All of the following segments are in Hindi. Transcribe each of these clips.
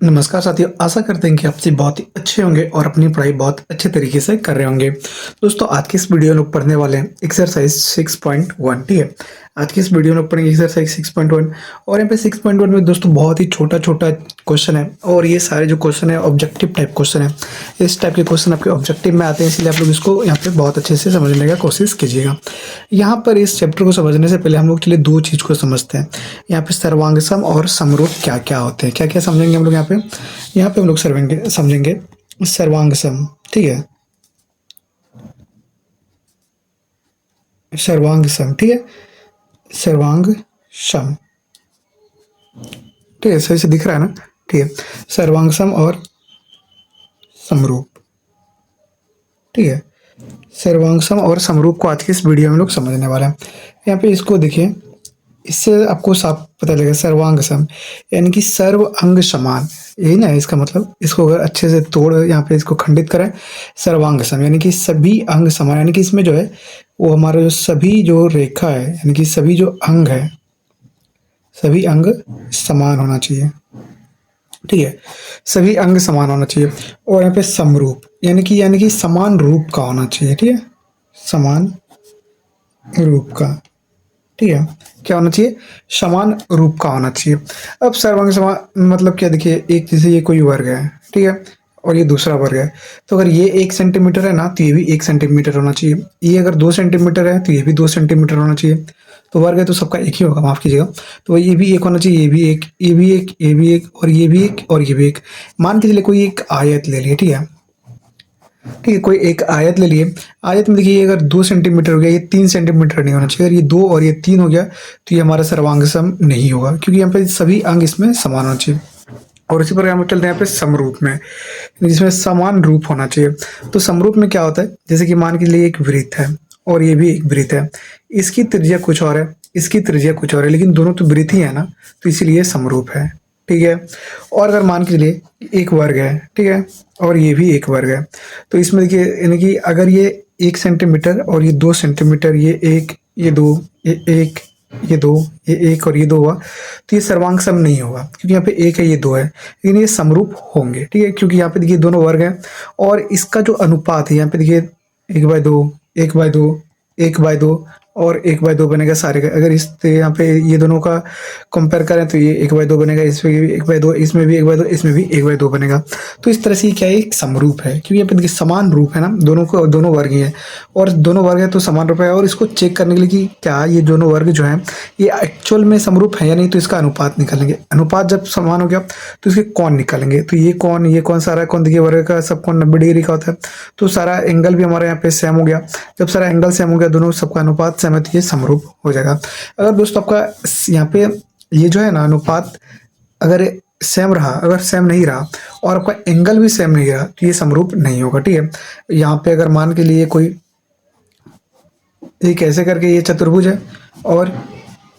नमस्कार साथियों, आशा करते हैं कि आप सभी बहुत ही अच्छे होंगे और अपनी पढ़ाई बहुत अच्छे तरीके से कर रहे होंगे। दोस्तों आज की इस वीडियो में लोग पढ़ने वाले हैं एक्सरसाइज 6.1। ठीक है, आज की इस वीडियो में लोग पढ़ेंगे एक्सरसाइज 6.1 और यहाँ पे 6.1 में दोस्तों बहुत ही छोटा-छोटा क्वेश्चन है और ये सारे जो क्वेश्चन है ऑब्जेक्टिव टाइप क्वेश्चन है। इस टाइप के क्वेश्चन आपके ऑब्जेक्टिव में आते हैं, इसलिए आप लोग इसको यहाँ पे बहुत अच्छे से समझने का कोशिश कीजिएगा। यहाँ पर इस चैप्टर को समझने से पहले हम लोग चलिए दो चीज़ को समझते हैं। यहाँ पे सर्वांग सम और समरूप क्या-क्या होते हैं, क्या-क्या समझेंगे हम लोग यहाँ पे हम लोग समझेंगे सर्वांग सम। ठीक है, सर्वांग सम। ठीक है, सर्वांग सम। ठीक है, सही से दिख रहा है ना। ठीक है, सर्वांग सम और समरूप। ठीक है, सर्वांग सम और समरूप को आज की इस वीडियो में लोग समझने वाले हैं। यहाँ पे इसको देखिए, इससे आपको साफ पता लगेगा सर्वांग सम यानी कि सर्व अंग समान, यही ना है इसका मतलब। इसको अगर अच्छे से तोड़ यहाँ पे इसको खंडित करें, सर्वांग सम यानी कि सभी अंग समान, यानी कि इसमें जो है वो हमारा जो सभी जो रेखा है यानी कि सभी जो अंग है, सभी अंग समान होना चाहिए। ठीक है, सभी अंग समान होना चाहिए। और यहाँ पे समरूप यानी कि समान रूप का होना चाहिए। ठीक है, समान रूप का। ठीक है, क्या होना चाहिए? समान रूप का होना चाहिए। अब सर्वांग समान मतलब क्या, देखिए एक जैसे ये कोई वर्ग है, ठीक है, और ये दूसरा वर्ग है, तो अगर ये 1 सेंटीमीटर है ना तो ये भी 1 सेंटीमीटर होना चाहिए। ये अगर 2 सेंटीमीटर है तो ये भी 2 सेंटीमीटर होना चाहिए। तो वर्ग है तो सबका एक ही होगा, माफ कीजिएगा। तो ये भी एक होना चाहिए, ये भी एक, ये भी एक, ये भी एक, और ये भी एक, और ये भी एक। मान के चलिए कोई एक आयत ले लिए। ठीक है, ठीक है, कोई एक आयत ले लिए। आयत में देखिए ये अगर 2 सेंटीमीटर हो गया, ये 3 सेंटीमीटर नहीं होना चाहिए। अगर ये 2 और ये 3 हो गया तो ये हमारा सर्वांग सम नहीं होगा, क्योंकि यहाँ पे सभी अंग इसमें समान होना चाहिए। और इसी प्रकार हम चलते हैं यहाँ पे समरूप में, जिसमें समान रूप होना चाहिए। तो समरूप में क्या होता है, जैसे कि मान के लिए एक वृत्त है और ये भी एक वृत्त है, इसकी त्रिज्या कुछ और है, इसकी त्रिज्या कुछ और है, लेकिन दोनों तो वृत्त ही है ना, तो इसीलिए समरूप है। ठीक है, और अगर मान के चलिए एक वर्ग है, ठीक है, और ये भी एक वर्ग है, तो इसमें देखिए यानी कि अगर ये 1 सेंटीमीटर और ये 2 सेंटीमीटर, ये 1, ये 2, ये 1, ये 2, ये 1 और ये 2 हुआ, तो ये सर्वांग सम नहीं होगा, क्योंकि यहाँ पे 1 है, ये 2 है, लेकिन ये समरूप होंगे। ठीक है, क्योंकि यहाँ पे देखिए दोनों वर्ग हैं और इसका जो अनुपात है यहाँ पे देखिए 1/2, 1/2, 1/2 और 1/2 बनेगा सारे का। अगर इस यहाँ पे ये दोनों का कंपेयर करें तो ये 1/2 बनेगा, इसमें भी 1/2, इसमें भी 1/2, इसमें भी 1/2 बनेगा। तो इस तरह से क्या है, एक समरूप है, क्योंकि यहाँ पे देखिए समान रूप है ना, दोनों को, दोनों वर्ग ही है और दोनों वर्ग है तो समान रूप है। और इसको चेक करने के लिए कि क्या ये दोनों वर्ग जो है ये एक्चुअल में समरूप है या नहीं, तो इसका अनुपात निकालेंगे। अनुपात जब समान हो गया तो इसके कोण निकालेंगे। तो ये कोण सारा कोण देखिए वर्ग का सब कोण 90 डिग्री का होता है, तो सारा एंगल भी हमारे यहाँ पे सेम हो गया। जब सारा एंगल सेम हो गया, दोनों सबका अनुपात सेम है, तो ये समरूप हो जाएगा। अगर दोस्तों आपका यहाँ पे ये जो है ना अनुपात अगर सेम रहा, अगर सेम नहीं रहा और आपका एंगल भी सेम नहीं रहा, तो ये समरूप नहीं होगा। ठीक है, यहाँ पे अगर मान के लिए कोई एक ऐसे करके ये चतुर्भुज है और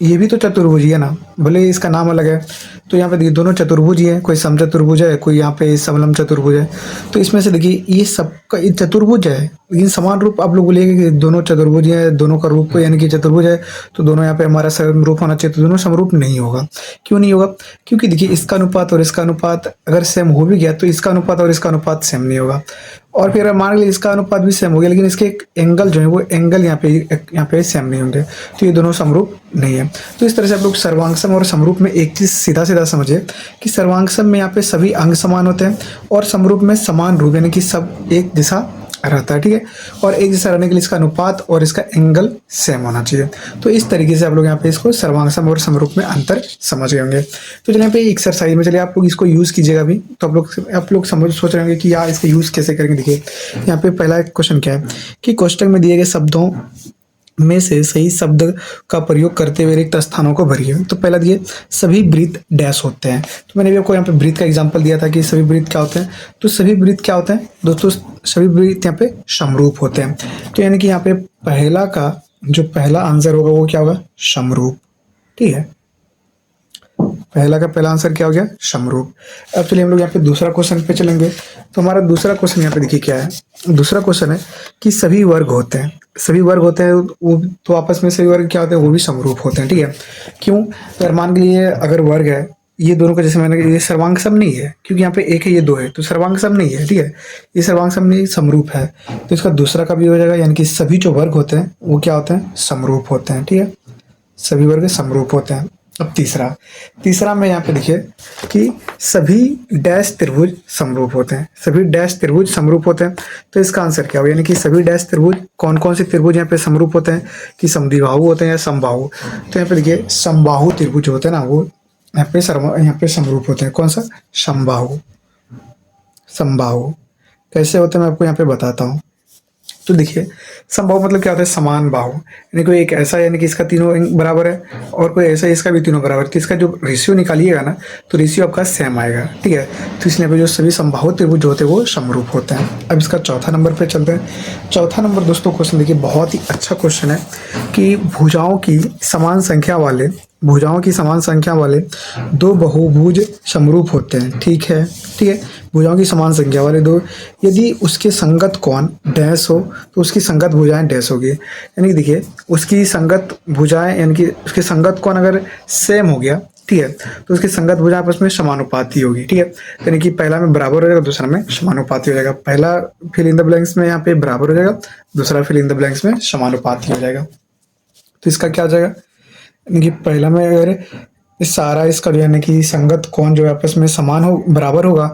ये भी तो चतुर्भुज ही है ना, भले ही इसका नाम अलग है। तो यहाँ पे देखिए दोनों चतुर्भुज ही है, कोई समचतुर्भुज है, कोई यहाँ पे समलंब चतुर्भुज है। तो इसमें से देखिए ये सबका ये चतुर्भुज है, लेकिन समान रूप आप लोग बोलिए कि दोनों चतुर्भुज है, दोनों का रूप यानी कि चतुर्भुज है, तो दोनों यहाँ पे हमारा समरूप होना चाहिए। तो दोनों समरूप नहीं होगा। क्यों नहीं होगा? क्योंकि देखिए इसका अनुपात और इसका अनुपात अगर सेम हो भी गया तो इसका अनुपात और इसका अनुपात सेम नहीं होगा। और फिर मान लीजिए इसका अनुपात भी सेम हो गया, लेकिन इसके एंगल जो है वो एंगल यहाँ पे सेम नहीं होंगे, तो ये दोनों समरूप नहीं है। तो इस तरह से आप लोग सर्वांग सम और समरूप में एक चीज सीधा सीधा समझिए कि सर्वांग सम में यहाँ पे सभी अंग समान होते हैं और समरूप में समान रूप यानी कि सब एक जैसा रहता है। ठीक है, और एक जैसा रहने के लिए इसका अनुपात और इसका एंगल सेम होना चाहिए। तो इस तरीके से आप लोग यहाँ पे इसको सर्वांग सम और समरूप में अंतर समझ गए होंगे। तो चलिए यहाँ पे एक्सरसाइज में चलिए आप लोग इसको यूज कीजिएगा भी, तो आप लोग समझ सोच रहे होंगे कि यार इसका यूज कैसे करेंगे। देखिए यहाँ पे पहला क्वेश्चन क्या है कि कोष्टक में दिए गए शब्दों में से सही शब्द का प्रयोग करते हुए रिक्त स्थानों को भरिए। तो पहला दिए सभी वृत्त डैश होते हैं। तो मैंने भी आपको यहाँ पे वृत्त का एग्जांपल दिया था कि सभी वृत्त क्या होते हैं। तो सभी वृत्त क्या होते हैं दोस्तों? सभी वृत्त यहाँ पे समरूप होते हैं। तो यानी कि यहाँ पे पहला का जो पहला आंसर होगा वो क्या होगा? समरूप। ठीक है, पहला का पहला आंसर क्या हो गया? समरूप। अब चलिए हम लोग यहाँ पे दूसरा क्वेश्चन पे चलेंगे। तो हमारा दूसरा क्वेश्चन यहाँ पे देखिए क्या है। दूसरा क्वेश्चन है कि सभी वर्ग होते हैं, सभी वर्ग होते हैं वो तो आपस में सभी वर्ग क्या होते हैं? वो भी समरूप होते हैं। ठीक है, क्यों? अगर मान के लिए अगर वर्ग है ये दोनों का जैसे मैंने कहा, ये सर्वांग सम नहीं है क्योंकि यहाँ पे एक है, ये दो है, तो सर्वांग सम नहीं है, ठीक है। ये सर्वांग सम नहीं, समरूप है। तो इसका दूसरा का भी हो जाएगा, यानी कि सभी जो वर्ग होते हैं वो क्या होते हैं, समरूप होते हैं, ठीक है। सभी वर्ग समरूप होते हैं। अब तीसरा, तीसरा में यहाँ पे देखिए कि सभी डैश त्रिभुज समरूप होते हैं, सभी डैश त्रिभुज समरूप होते हैं। तो इसका आंसर क्या होगा, यानी कि सभी डैश त्रिभुज, कौन कौन से त्रिभुज यहाँ पे समरूप होते हैं, कि समद्विबाहु होते हैं या समबाहु। तो यहाँ पे देखिए समबाहु त्रिभुज होते हैं ना, वो यहाँ पे समरूप होते हैं। कौन सा, समबाहु। समबाहु कैसे होते हैं मैं आपको यहाँ पे बताता हूँ। तो देखिए समबाहु मतलब क्या होता है, समान बाहु, यानी कोई एक ऐसा, यानी कि इसका तीनों बराबर है और कोई ऐसा इसका भी तीनों बराबर है, तो इसका जो रेशियो निकालिएगा ना, तो रेशियो आपका सेम आएगा, ठीक है। तो इसलिए पे जो सभी समबाहु त्रिभुज होते हैं वो समरूप होते हैं। अब इसका चौथा नंबर पे चलते हैं। चौथा नंबर दोस्तों क्वेश्चन देखिए, बहुत ही अच्छा क्वेश्चन है कि भुजाओं की समान संख्या वाले, भुजाओं की समान संख्या वाले दो बहुभुज समरूप होते हैं, ठीक है, ठीक है। भुजाओं की समान संख्या वाले दो, यदि उसके संगत कोण डैश हो तो उसकी संगत भुजाएं डैश होगी। यानी कि देखिए उसकी संगत भुजाएं, यानी कि उसके संगत कोण अगर सेम हो गया, ठीक है, तो उसकी संगत भुजाएं आपस में समानुपाती होगी, ठीक है। यानी कि पहला में बराबर हो जाएगा, दूसरा में समानुपाती हो जाएगा। पहला फिल इन द ब्लैंक्स में यहाँ पे बराबर हो जाएगा, दूसरा फिल इन द ब्लैंक्स में समानुपाती हो जाएगा। तो इसका क्या हो जाएगा, यानी कि पहला में अगर इस सारा इसका जो यानी कि संगत कोण जो आपस में समान हो, बराबर होगा,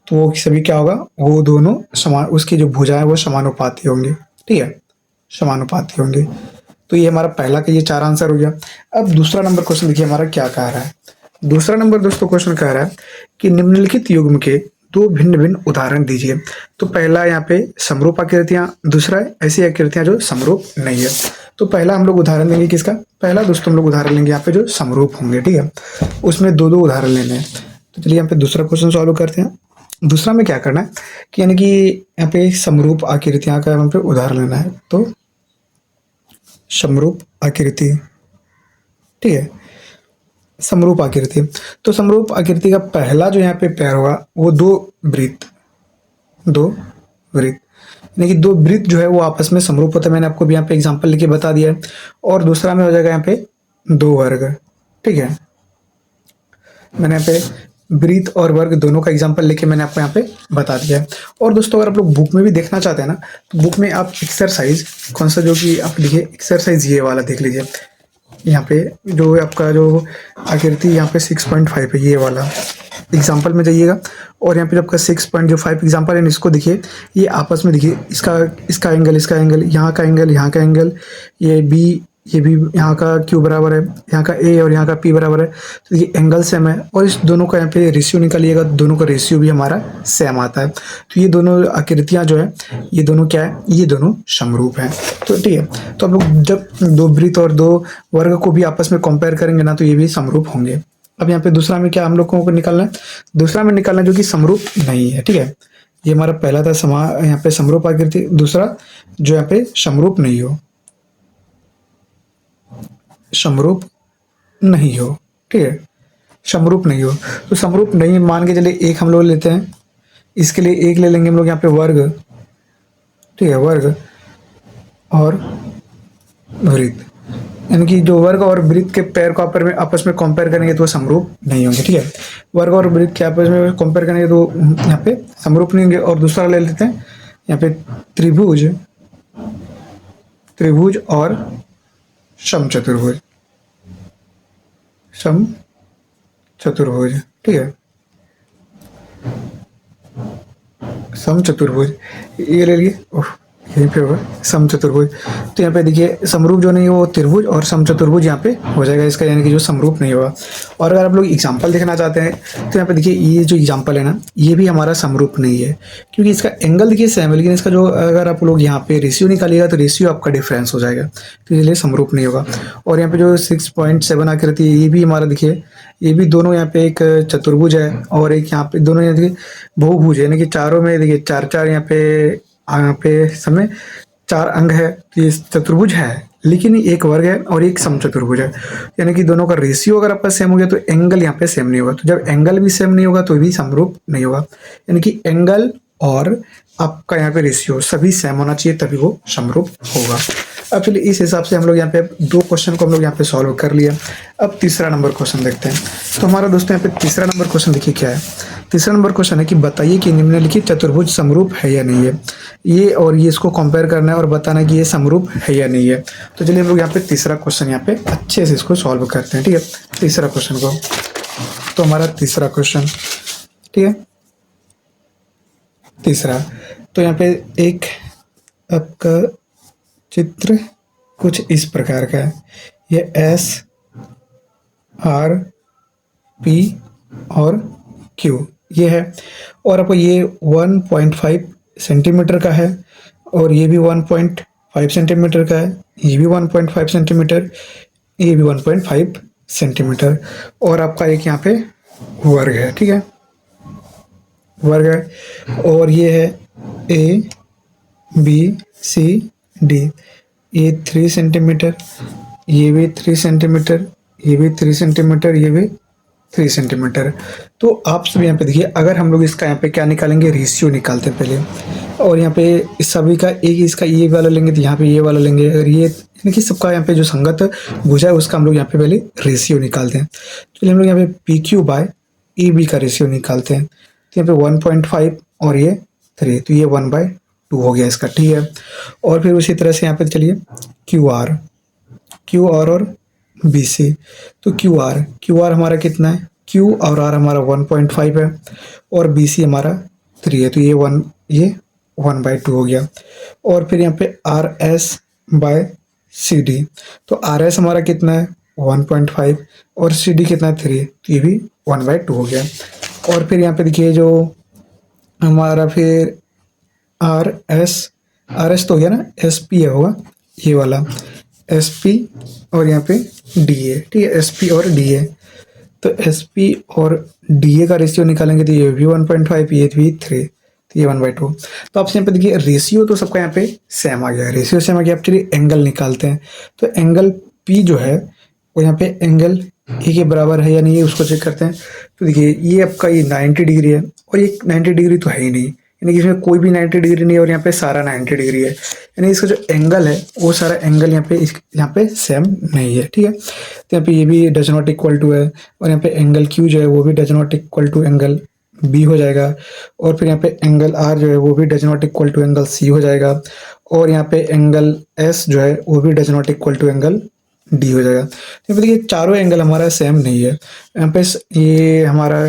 तो वो सभी क्या होगा, वो दोनों समान, उसकी जो भुजाएं वो समानुपाती होंगी, ठीक है, समानुपाती होंगी। तो ये हमारा पहला का ये चार आंसर हो गया। अब दूसरा नंबर क्वेश्चन देखिए हमारा क्या कह रहा है। दूसरा नंबर दोस्तों क्वेश्चन कह रहा है कि निम्नलिखित युग्म के दो भिन्न भिन्न उदाहरण दीजिए। तो पहला यहाँ पे समरूप आकृतियां, दूसरा ऐसी आकृतियां जो समरूप नहीं है। तो पहला हम लोग उदाहरण लेंगे किसका, पहला दोस्तों हम लोग उदाहरण लेंगे यहाँ पे जो समरूप होंगे, ठीक है, उसमें दो दो उदाहरण लेने हैं। तो चलिए यहाँ पे दूसरा क्वेश्चन सॉल्व करते हैं। दूसरा में क्या करना है कि यानी कि यहाँ पे समरूप आकृतियां का यहाँ पे उदाहरण लेना है। तो समरूप आकृति, ठीक है, समरूप आकृति। तो समरूप आकृति का पहला जो यहाँ पे पैर होगा वो दो वृत्त, दो वृत्त, यानी कि दो वृत्त जो है वो आपस में समरूप होता है। मैंने आपको भी यहाँ पे एग्जांपल लिखे बता दिया है। और दूसरा में हो जाएगा यहाँ पे दो वर्ग, ठीक है। मैंने यहाँ पे वृत्त और वर्ग दोनों का एग्जांपल लेके मैंने आपको यहाँ पे बता दिया है। और दोस्तों अगर आप लोग बुक में भी देखना चाहते हैं ना, तो बुक में आप एक्सरसाइज कौन सा, जो कि आप लिखिए एक्सरसाइज ये वाला देख लीजिए। यहाँ पे जो आपका जो आकृति यहाँ पे 6.5 है, ये वाला एग्जाम्पल में जाइएगा और यहाँ पे आपका 6.5 एग्जाम्पल है, इसको देखिए, ये आपस में देखिए, इसका एंगल, इसका एंगल, यहाँ का एंगल, यहाँ का एंगल, ये बी, ये भी यहाँ का Q बराबर है, यहाँ का A और यहाँ का P बराबर है। तो देखिए एंगल सेम है और इस दोनों का यहाँ पे रेशियो निकालिएगा, दोनों का रेशियो भी हमारा सेम आता है। तो ये दोनों आकृतियाँ जो है, ये दोनों क्या है, ये दोनों समरूप हैं। तो ठीक है, तो आप लोग जब दो वृत्त और दो वर्ग को भी आपस में कंपेयर करेंगे ना, तो ये भी समरूप होंगे। अब यहाँ पे दूसरा में क्या हम लोगों को निकालना है, दूसरा में निकालना है जो कि समरूप नहीं है, ठीक है। ये हमारा पहला था यहाँ पे समरूप आकृति, दूसरा जो यहाँ पे समरूप नहीं हो, समरूप नहीं हो, ठीक है, समरूप नहीं हो। तो समरूप नहीं मान के चलिए एक हम लोग लेते हैं, इसके लिए एक ले लेंगे हम लोग यहाँ पे वर्ग, ठीक है, वर्ग और वृत्त, यानी कि जो वर्ग और वृत्त के पैर को आपस में कंपेयर करेंगे तो वो समरूप नहीं होंगे, ठीक है। वर्ग और वृत्त के आपस में कंपेयर करेंगे तो यहाँ पे समरूप नहीं होंगे। और दूसरा ले लेते हैं यहाँ पे त्रिभुज, त्रिभुज और समचतुर्भुज, समचतुर्भुज, ठीक है, समचतुर्भुज ये ले लिए, यहीं पे होगा समचतुर्भुज। तो यहाँ पे देखिए समरूप जो नहीं हो वो त्रिभुज और समचतुर्भुज यहाँ पे हो जाएगा इसका, यानी कि जो समरूप नहीं होगा। और अगर आप लोग एग्जांपल देखना चाहते हैं तो यहाँ पे देखिए ये जो एग्जांपल है ना, ये भी हमारा समरूप नहीं है, क्योंकि इसका एंगल देखिए सेम है, लेकिन इसका जो अगर आप लोग यहाँ पे रेशियो निकालिएगा तो रेशियो आपका डिफरेंस हो जाएगा, तो इसलिए समरूप नहीं होगा। और यहाँ पे जो 6.7 आकृति है, ये भी हमारा देखिए, ये भी दोनों यहाँ पे एक चतुर्भुज है और एक यहाँ पे दोनों यहाँ देखिए बहुभुज है, यानी कि चारों में देखिए चार चार यहाँ पे समय चार अंग है, तो ये चतुर्भुज है, लेकिन एक वर्ग है और एक समचतुर्भुज है, यानी कि दोनों का रेशियो अगर आपका सेम हो गया तो एंगल यहाँ पे सेम नहीं होगा। तो जब एंगल भी सेम नहीं होगा तो भी समरूप नहीं होगा, यानी कि एंगल और आपका यहाँ पे रेशियो सभी सेम होना चाहिए तभी वो समरूप होगा। अब चलिए इस हिसाब से हम लोग यहाँ पे 2 क्वेश्चन को हम लोग यहाँ पे सॉल्व कर लिया। अब तीसरा नंबर क्वेश्चन देखते हैं। तो हमारा दोस्तों यहाँ पे तीसरा नंबर क्वेश्चन देखिए क्या है। तीसरा नंबर क्वेश्चन है कि बताइए कि निम्नलिखित चतुर्भुज समरूप है या नहीं है। ये और ये इसको कंपेयर करना है और बताना है कि ये समरूप है या नहीं है। तो चलिए हम लोग यहाँ पे तीसरा क्वेश्चन यहाँ पे अच्छे से इसको सॉल्व करते हैं, ठीक है। तीसरा क्वेश्चन को, तो हमारा तीसरा क्वेश्चन, ठीक है, तीसरा, तो यहाँ पे एक आपका चित्र कुछ इस प्रकार का है। ये एस, आर, पी और क्यू ये है, और आपको ये 1.5 सेंटीमीटर का है, और ये भी 1.5 सेंटीमीटर का है, ये भी 1.5 सेंटीमीटर, ये भी 1.5 सेंटीमीटर, और आपका एक यहाँ पे वर्ग है, ठीक है, वर्ग है। और ये है ए बी सी डी, ये 3 सेंटीमीटर, ये भी 3 सेंटीमीटर, ये भी 3 सेंटीमीटर, ये भी 3 सेंटीमीटर। तो आप सब यहाँ पे देखिए, अगर हम लोग इसका यहाँ पे क्या निकालेंगे, रेशियो निकालते हैं पहले, और यहाँ पे इस सभी का एक इसका ये वाला लेंगे तो यहाँ पे ये वाला लेंगे, अगर ये यानी कि सबका यहाँ पे जो संगत भुजा है उसका हम लोग यहाँ पे पहले रेशियो निकालते हैं। तो हम लोग यहाँ पे P Q by E B का रेशियो निकालते हैं। तो यहाँ पे 1.5 और ये 3, तो ये 1/2 हो गया इसका, ठीक है। और फिर उसी तरह से यहाँ पे चलिए क्यू आर और बी सी, तो क्यू आर हमारा कितना है, क्यू और आर हमारा 1.5 है, और बी सी हमारा 3 है, तो ये 1/2 हो गया। और फिर यहाँ पे R S by C D, तो आर एस हमारा कितना है 1.5 और सी डी कितना है 3, तो ये भी 1/2 हो गया। और फिर यहाँ पे देखिए जो हमारा फिर आर एस तो हो गया ना, एस पी है होगा ये वाला, एस पी और यहाँ पे डी ए, ठीक है, एस पी और डी ए। तो एस पी और डी ए का रेशियो निकालेंगे तो ये भी 1.5, ये भी 3, तो ये 1/2। तो आपसे यहाँ पे देखिए रेशियो तो सबका यहाँ पे सेम आ गया, रेशियो सेम आ गया। आप चलिए एंगल निकालते हैं। तो एंगल पी जो है वो यहाँ पे एंगल ए के बराबर है या नहीं है उसको चेक करते हैं। तो देखिए ये आपका ये 90 डिग्री है, और ये 90 डिग्री तो है ही नहीं, यानी कि इसमें कोई भी 90 डिग्री नहीं है, और यहाँ पे सारा 90 डिग्री है, यानी इसका जो एंगल है वो सारा एंगल यहाँ पे सेम नहीं है, ठीक है। तो यहाँ पे ये भी डज नॉट इक्वल टू है, और यहाँ पे एंगल क्यू जो है वो भी does not equal to angle B हो जाएगा, और फिर यहाँ पे एंगल आर जो है वो भी does not equal to angle C हो जाएगा, और यहाँ पे एंगल एस जो है वो भी does not equal to angle D हो जाएगा। तो यहाँ पे देखिए चारों एंगल हमारा सेम नहीं है, यहाँ पे ये हमारा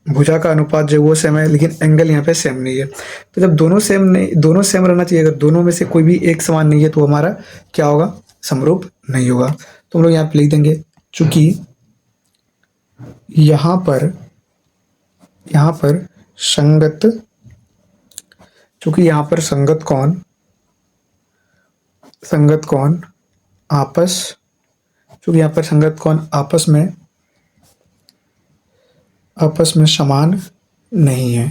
भुजा का अनुपात जो वो सेम है, लेकिन एंगल यहाँ पे सेम नहीं है। तो जब दोनों सेम नहीं, दोनों सेम रहना चाहिए, अगर दोनों में से कोई भी एक समान नहीं है तो हमारा क्या होगा, समरूप नहीं होगा। तो हम लोग यहाँ पे लिख देंगे चूंकि यहाँ पर संगत, चूंकि यहाँ पर संगत कौन आपस, चूंकि यहाँ पर संगत कौन आपस में समान नहीं है,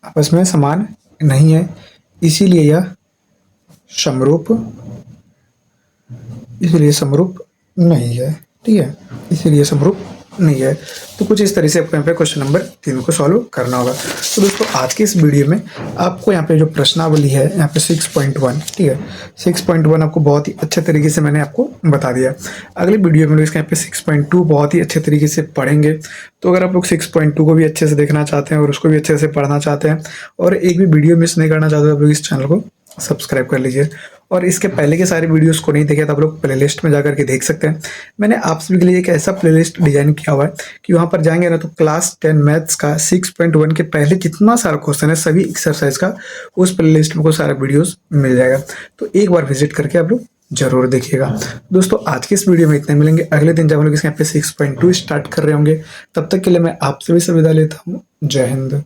आपस में समान नहीं है, इसीलिए यह समरूप नहीं है, ठीक है, इसीलिए समरूप नहीं है। तो कुछ इस तरह से आपको यहाँ पे क्वेश्चन नंबर 3 को सॉल्व करना होगा। तो दोस्तों आज के इस वीडियो में आपको यहाँ पे जो प्रश्नावली है यहाँ पे 6.1, ठीक है, 6.1 आपको बहुत ही अच्छे तरीके से मैंने आपको बता दिया। अगले वीडियो में लोग इसके यहाँ पे 6.2 बहुत ही अच्छे तरीके से पढ़ेंगे। तो अगर आप लोग 6.2 को भी अच्छे से देखना चाहते हैं और उसको भी अच्छे से पढ़ना चाहते हैं और एक भी वीडियो मिस नहीं करना चाहते, तो आप लोग इस चैनल को सब्सक्राइब कर लीजिए। और इसके पहले के सारे वीडियोस को नहीं देखे तो आप लोग प्लेलिस्ट में जाकर के देख सकते हैं। मैंने आप सभी के लिए एक ऐसा प्लेलिस्ट डिजाइन किया हुआ है कि वहाँ पर जाएंगे ना तो क्लास 10 मैथ्स का 6.1 के पहले जितना सारा क्वेश्चन है सभी एक्सरसाइज का उस प्लेलिस्ट में को सारा वीडियोस मिल जाएगा। तो एक बार विजिट करके आप लोग जरूर देखिएगा। दोस्तों आज के इस वीडियो में इतने मिलेंगे अगले दिन जब हम लोग इसके यहाँ पे 6.2 स्टार्ट कर रहे होंगे। तब तक के लिए मैं आपसे भी विदा लेता हूँ। जय हिंद।